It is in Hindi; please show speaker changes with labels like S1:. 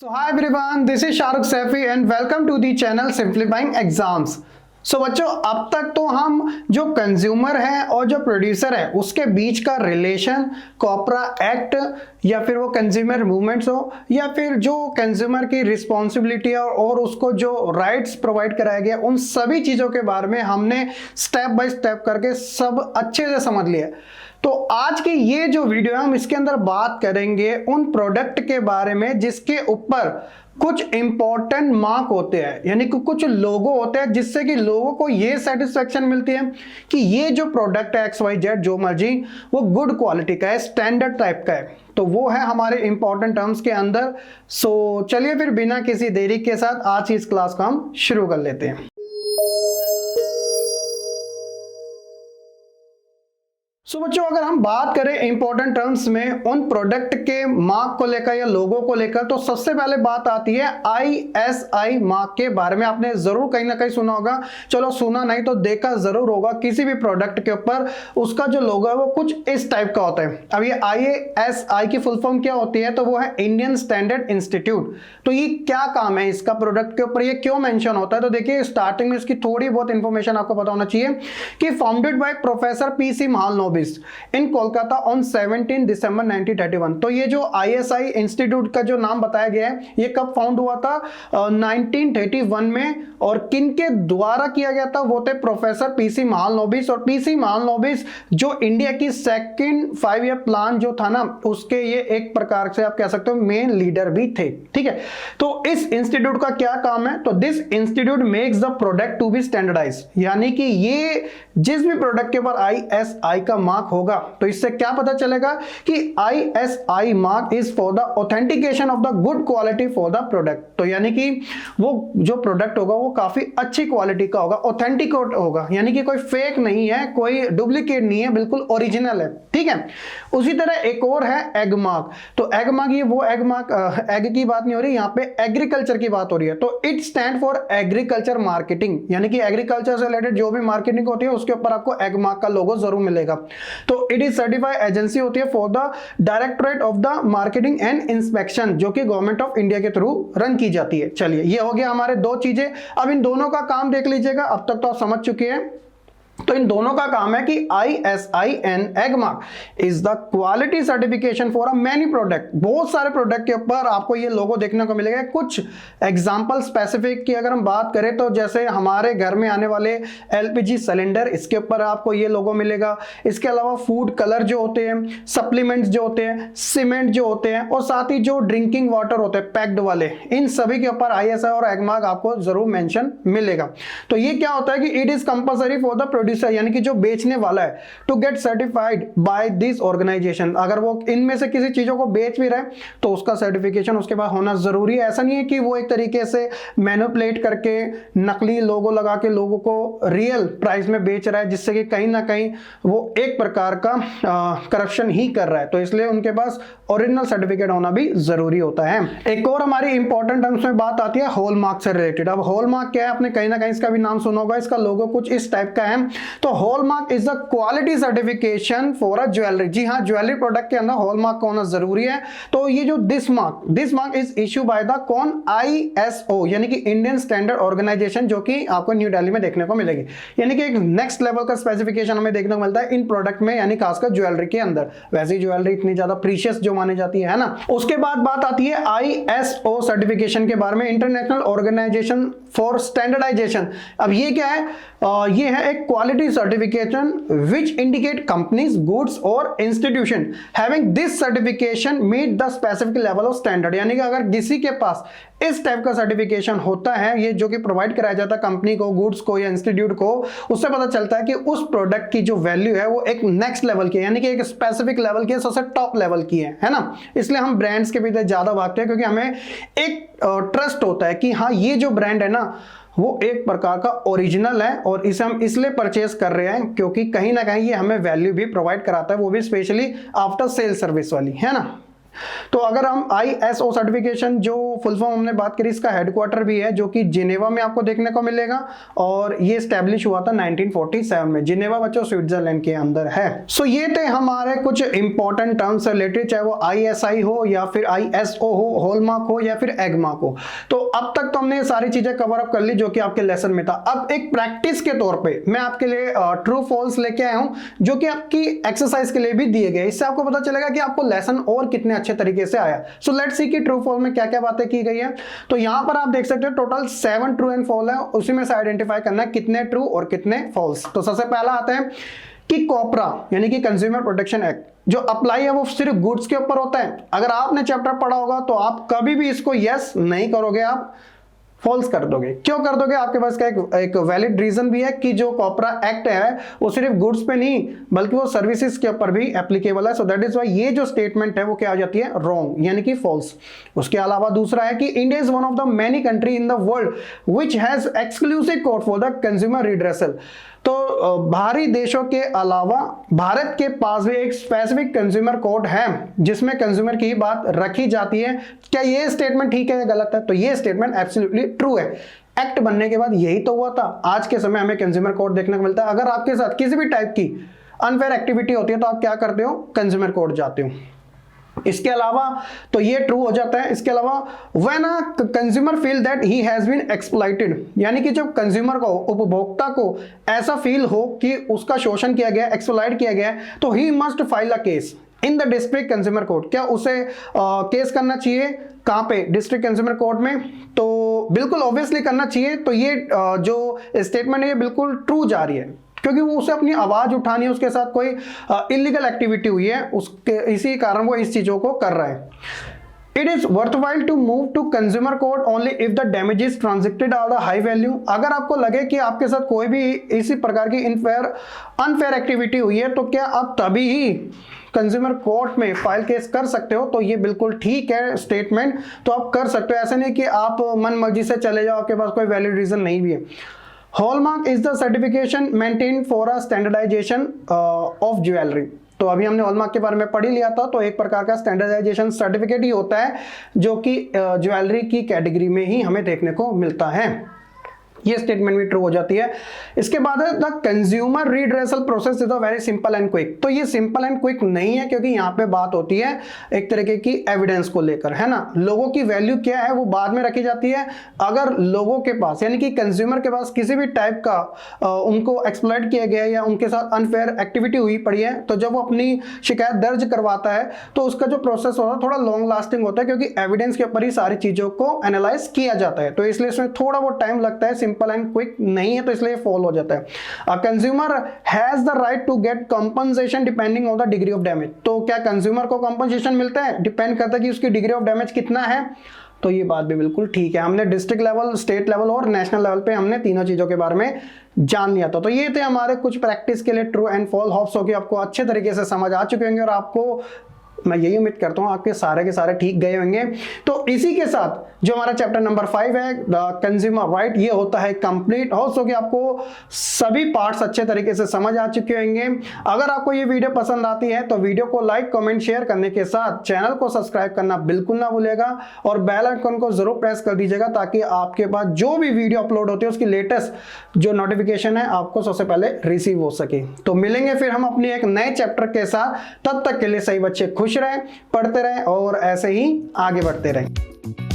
S1: So hi everyone, this is Shahrukh Saifi and welcome to the channel Simplifying Exams. So बच्चों, अब तक तो हम जो कंज्यूमर है और जो प्रोड्यूसर है उसके बीच का रिलेशन, कॉपरा एक्ट या फिर वो कंज्यूमर मूवमेंट्स हो या फिर जो कंज्यूमर की रिस्पॉन्सिबिलिटी और उसको जो राइट्स प्रोवाइड कराया गया, उन सभी चीज़ों के बारे में हमने स्टेप बाय स्टेप करके सब अच्छे से समझ लिया। तो आज की ये जो वीडियो है हम इसके अंदर बात करेंगे उन प्रोडक्ट के बारे में जिसके ऊपर कुछ इंपॉर्टेंट मार्क होते हैं, यानी कि कुछ लोगो होते हैं जिससे कि लोगों को ये सेटिस्फेक्शन मिलती है कि ये जो प्रोडक्ट है XYZ जो मर्जी वो गुड क्वालिटी का है, स्टैंडर्ड टाइप का है। तो वो है हमारे इंपॉर्टेंट टर्म्स के अंदर। सो चलिए फिर बिना किसी देरी के साथ आज की इस क्लास को हम शुरू कर लेते हैं। सो बच्चों, अगर हम बात करें इंपॉर्टेंट टर्म्स में उन प्रोडक्ट के मार्क को लेकर या लोगो को लेकर, तो सबसे पहले बात आती है ISI मार्क के बारे में। आपने जरूर कहीं ना कहीं सुना होगा, चलो सुना नहीं तो देखा जरूर होगा। किसी भी प्रोडक्ट के ऊपर उसका जो लोगो है वो कुछ इस टाइप का होता है। अब ये ISI की फुल फॉर्म क्या होती है, तो वो है इंडियन स्टैंडर्ड इंस्टीट्यूट। तो ये क्या काम है इसका, प्रोडक्ट के ऊपर ये क्यों मेंशन होता है? तो देखिए, स्टार्टिंग में इसकी थोड़ी बहुत इंफॉर्मेशन आपको पता होना चाहिए कि founded by professor PC Mahalanobis in Kolkata on 17 दिसंबर 1931। तो ये जो ISI इंस्टीट्यूट का जो नाम बताया गया है ये कब फाउंड हुआ था? 1931 में। और किन के द्वारा किया गया था? वो थे प्रोफेसर PC महालनोबिस। और PC महालनोबिस जो इंडिया की सेकंड 5 ईयर प्लान जो था ना, उसके ये एक प्रकार से आप कह सकते हो मेन लीडर भी थे। ठीक है, तो इस इंस्टीट्यूट का क्या काम है? तो this institute makes the product to be standardise, यानी कि ये जिस भी प्रोडक्ट के ऊपर ISI का मार्क होगा तो इससे क्या पता चलेगा कि ISI mark is for the authentication of the good quality for the product. तो यानी कि वो जो प्रोडक्ट होगा वो काफी अच्छी क्वालिटी का होगा, ऑथेंटिक होगा, यानी कि कोई फेक नहीं है, कोई डुप्लीकेट नहीं है, बिल्कुल ओरिजिनल है। ठीक है, उसी तरह एक और है एग मार्क। तो एग मार्क, ये वो एग मार्क, एग की बात नहीं हो रही यहाँ पे, एग्रीकल्चर की बात हो रही है। तो it stand for agriculture marketing, यानी कि एग्रीकल्चर से रिलेटेड जो भी मार्केटिंग होती है उसके ऊपर आपको एग मार्क का लोगो जरूर मिलेगा। तो इट इज सर्टिफाइड एजेंसी होती है for the directorate of the marketing and inspection, जो कि गवर्नमेंट ऑफ इंडिया के थ्रू रन की जाती है। चलिए, ये हो गया हमारे दो चीजें। अब इन दोनों का काम देख लीजिएगा, अब तक तो आप समझ चुके हैं। तो इन दोनों का काम है कि ISIN egg mark is the quality certification for a many product. बहुत सारे प्रोडक्ट के ऊपर आपको ये लोगो देखने को मिलेगा। कुछ एग्जांपल स्पेसिफिक की अगर हम बात करें तो जैसे हमारे घर में आने वाले LPG सिलेंडर, इसके ऊपर आपको ये लोगो मिलेगा। इसके अलावा फूड कलर जो होते हैं, सप्लीमेंट्स जो होते हैं, सीमेंट जो होते हैं, और साथ ही जो ड्रिंकिंग वाटर होते हैं पैक्ड वाले, इन सभी के ऊपर ISI और एग मार्क आपको जरूर मेंशन मिलेगा। तो ये क्या होता है कि it is compulsory for the producer, यानी कि जो बेचने वाला है, to get certified by this organisation. अगर वो इनमें से किसी चीजों को बेच भी रहा है तो उसका सर्टिफिकेशन उसके पास होना जरूरी है। ऐसा नहीं है कि वो एक तरीके से मैनिपुलेट करके नकली लोगो लगा के लोगों को रियल प्राइस में बेच रहा है, जिससे कि कहीं ना कहीं वो एक प्रकार का करप्शन ही कर रहा है। तो इसलिए उनके पास ओरिजिनल सर्टिफिकेट होना भी जरूरी होता है। एक और हमारी इंपॉर्टेंट टर्म्स में बात आती है हॉलमार्क से रिलेटेड। अब हॉलमार्क क्या है, आपने कहीं ना कहीं इसका भी नाम सुना होगा। इसका लोगो कुछ इस टाइप का है। तो hallmark is the quality certification for a jewellery. जी हाँ, ज्वेलरी प्रोडक्ट के अंदर हॉलमार्क होना जरूरी है। तो ये जो this mark is issue by the कौन, ISO, यानी कि इंडियन स्टैंडर्ड ऑर्गेनाइजेशन, जो कि आपको न्यू दिल्ली में देखने को मिलेगी। यानी कि एक नेक्स्ट लेवल का स्पेसिफिकेशन हमें देखने को मिलता है इन प्रोडक्ट में, यानी खासकर ज्वेलरी के अंदर। वैसे ज्वेलरी इतनी ज्यादा प्रीशियस जो मानी जाती है ना। उसके बाद बात आती है ISO सर्टिफिकेशन के बारे में, इंटरनेशनल ऑर्गेनाइजेशन फॉर स्टैंडर्डाइजेशन। अब ये क्या है? ये है एक quality certification which indicate companies, goods और institution having this certification meet the specific level of standard. यानी कि अगर किसी के पास इस टाइप का सर्टिफिकेशन होता है, ये जो कि प्रोवाइड कराया जाता है कंपनी को, गुड्स को या इंस्टीट्यूट को, उससे पता चलता है कि उस प्रोडक्ट की जो वैल्यू है वो एक नेक्स्ट लेवल की है, यानी कि एक स्पेसिफिक लेवल की है, सबसे टॉप लेवल की है ना। इसलिए हम ब्रांड्स के पीछे ज्यादा भागते हैं, क्योंकि हमें एक ट्रस्ट होता है कि हाँ, ये जो ब्रांड है ना वो एक प्रकार का ओरिजिनल है और इसे हम इसलिए परचेज कर रहे हैं क्योंकि कहीं ना कहीं ये हमें वैल्यू भी प्रोवाइड कराता है, वो भी स्पेशली आफ्टर सेल सर्विस वाली, है ना। तो अगर हम ISO सर्टिफिकेशन, जो फुल फॉर्म हमने बात करी, इसका हेडक्वार्टर भी है जो कि जिनेवा में आपको देखने को मिलेगा, और ये स्टैब्लिश हुआ था 1947 में। जिनेवा बच्चों स्विट्जरलैंड के अंदर है। सो ये थे हमारे कुछ इंपॉर्टेंट टर्म्स रिलेटेड, चाहे वो ISI हो या फिर ISO हो, हॉलमार्क हो या फिर एगमार्क हो। तो अब तक तो हमने ये सारी चीजें कवर अप कर ली जो कि आपके लेसन में था। अब एक प्रैक्टिस के तौर पे मैं आपके लिए ट्रू फॉल्स लेके आया हूं, जो कि आपकी एक्सरसाइज के लिए भी दिए गए। इससे आपको पता चलेगा कि आपको लेसन और कितने अच्छे तरीके से आया। सो लेट्स सी कि ट्रू फॉल्स में क्या क्या बातें की गई है। तो यहां पर आप देख सकते हो टोटल 7 ट्रू एंड फॉल्स है, उसी में से आइडेंटिफाई करना है कितने ट्रू और कितने फॉल्स। तो सबसे पहला आता है कि कॉपरा यानी कि कंज्यूमर प्रोटेक्शन एक्ट जो अप्लाई है वो सिर्फ गुड्स के ऊपर होता है। अगर आपने चैप्टर पढ़ा होगा तो आप कभी भी इसको यस नहीं करोगे, आप फॉल्स कर दोगे। क्यों कर दोगे? आपके पास का एक वैलिड रीजन भी है कि जो कॉपरा एक्ट है वो सिर्फ गुड्स पे नहीं बल्कि वो सर्विसेज के ऊपर भी एप्लीकेबल है। सो दैट इज व्हाई ये जो स्टेटमेंट है वो क्या आ जाती है? रॉन्ग, यानी कि फॉल्स। उसके अलावा दूसरा है कि India is one of the many country in the world which has exclusive court for the consumer redressal. तो बाहरी देशों के अलावा भारत के पास भी एक स्पेसिफिक कंज्यूमर कोर्ट है जिसमें कंज्यूमर की बात रखी जाती है। क्या ये स्टेटमेंट ठीक है या गलत है? तो ये स्टेटमेंट एब्सोल्युटली ट्रू है। एक्ट बनने के बाद यही तो हुआ था। आज के समय हमें कंज्यूमर कोर्ट देखने को मिलता है। अगर आपके साथ किसी भी टाइप की अनफेयर एक्टिविटी होती है तो आप क्या करते हो? कंज्यूमर कोर्ट जाते हो। इसके अलावा तो ये ट्रू हो जाता है। इसके अलावा when a consumer feel that he has been exploited, यानी कि जब कंज्यूमर को, उपभोक्ता को ऐसा फील हो कि उसका शोषण किया गया, एक्सप्लॉइट किया गया, तो he must file a case in the district consumer court. क्या उसे केस करना चाहिए? कहां पे? डिस्ट्रिक्ट कंज्यूमर कोर्ट में। तो बिल्कुल ऑब्वियसली करना चाहिए। तो ये जो स्टेटमेंट है ये बिल्कुल ट्रू जा रही है क्योंकि वो उसे अपनी आवाज उठानी है, उसके साथ कोई इलीगल एक्टिविटी हुई है, उसके इसी कारण वो इस चीजों को कर रहा है। It is worthwhile to move to consumer court only if the damages transacted are the high value. अगर आपको लगे कि आपके साथ कोई भी इसी प्रकार की अनफेयर एक्टिविटी हुई है तो क्या आप तभी ही कंज्यूमर कोर्ट में फाइल केस कर सकते हो। तो ये बिल्कुल ठीक है स्टेटमेंट, तो आप कर सकते हो। ऐसा नहीं कि आप मन मर्जी से चले जाओ, आपके पास कोई वैलिड रीजन नहीं भी है। Hallmark is the certification maintain for a standardisation of jewellery. तो अभी हमने हॉलमार्क के बारे में पढ़ ही लिया था। तो एक प्रकार का स्टैंडर्डाइजेशन सर्टिफिकेट ही होता है जो कि ज्वेलरी की कैटेगरी में ही हमें देखने को मिलता है। ये स्टेटमेंट भी ट्रू हो जाती है। इसके बाद है the consumer redressal process is a very simple and quick. तो ये सिंपल एंड क्विक नहीं है क्योंकि यहाँ पे बात होती है एक तरीके की एविडेंस को लेकर, है ना। लोगों की वैल्यू क्या है वो बाद में रखी जाती है। अगर लोगों के पास यानी कि कंज्यूमर के पास किसी भी टाइप का उनको एक्सप्लॉइट किया गया या उनके साथ अनफेयर एक्टिविटी हुई पड़ी है, तो जब वो अपनी शिकायत दर्ज करवाता है तो उसका जो प्रोसेस होता है थोड़ा लॉन्ग लास्टिंग होता है क्योंकि एविडेंस के ऊपर ही सारी चीजों को एनालाइज किया जाता है। तो इसलिए इसमें थोड़ा बहुत टाइम लगता है, सिंपल एंड क्विक नहीं है, तो इसलिए फॉल हो जाता है। A consumer has the right to get compensation depending on the degree of damage. तो क्या कंज्यूमर को कंपनसेशन मिलता है? डिपेंड करता है कि उसकी डिग्री ऑफ डैमेज कितना है। तो ये बात भी बिल्कुल ठीक है। हमने डिस्ट्रिक्ट लेवल, स्टेट लेवल और नेशनल लेवल पे हमने तीनों चीजों के बारे में जान लिया था। तो ये थे हमारे कुछ प्रैक्टिस के लिए ट्रू एंड फॉल्स। होप्स हो कि आपको अच्छे तरीके से समझ आ चुके होंगे और आपको, मैं यही उम्मीद करता हूं, आपके सारे के सारे ठीक गए होंगे। तो इसी के साथ जो हमारा चैप्टर नंबर 5 है द कंज्यूमर राइट, ये होता है कंप्लीट। हो कि आपको सभी पार्ट्स अच्छे तरीके से समझ आ चुके होंगे। अगर आपको ये वीडियो पसंद आती है तो वीडियो को लाइक, कमेंट, शेयर करने के साथ चैनल को सब्सक्राइब करना बिल्कुल ना भूलेगा और बेल आइकन को जरूर प्रेस कर दीजिएगा ताकि आपके पास जो भी वीडियो अपलोड होती है उसकी लेटेस्ट जो नोटिफिकेशन है आपको सबसे पहले रिसीव हो सके। तो मिलेंगे फिर हम अपने एक नए चैप्टर के साथ। तब तक के लिए सही बच्चे खुश रहें, पढ़ते रहें और ऐसे ही आगे बढ़ते रहें।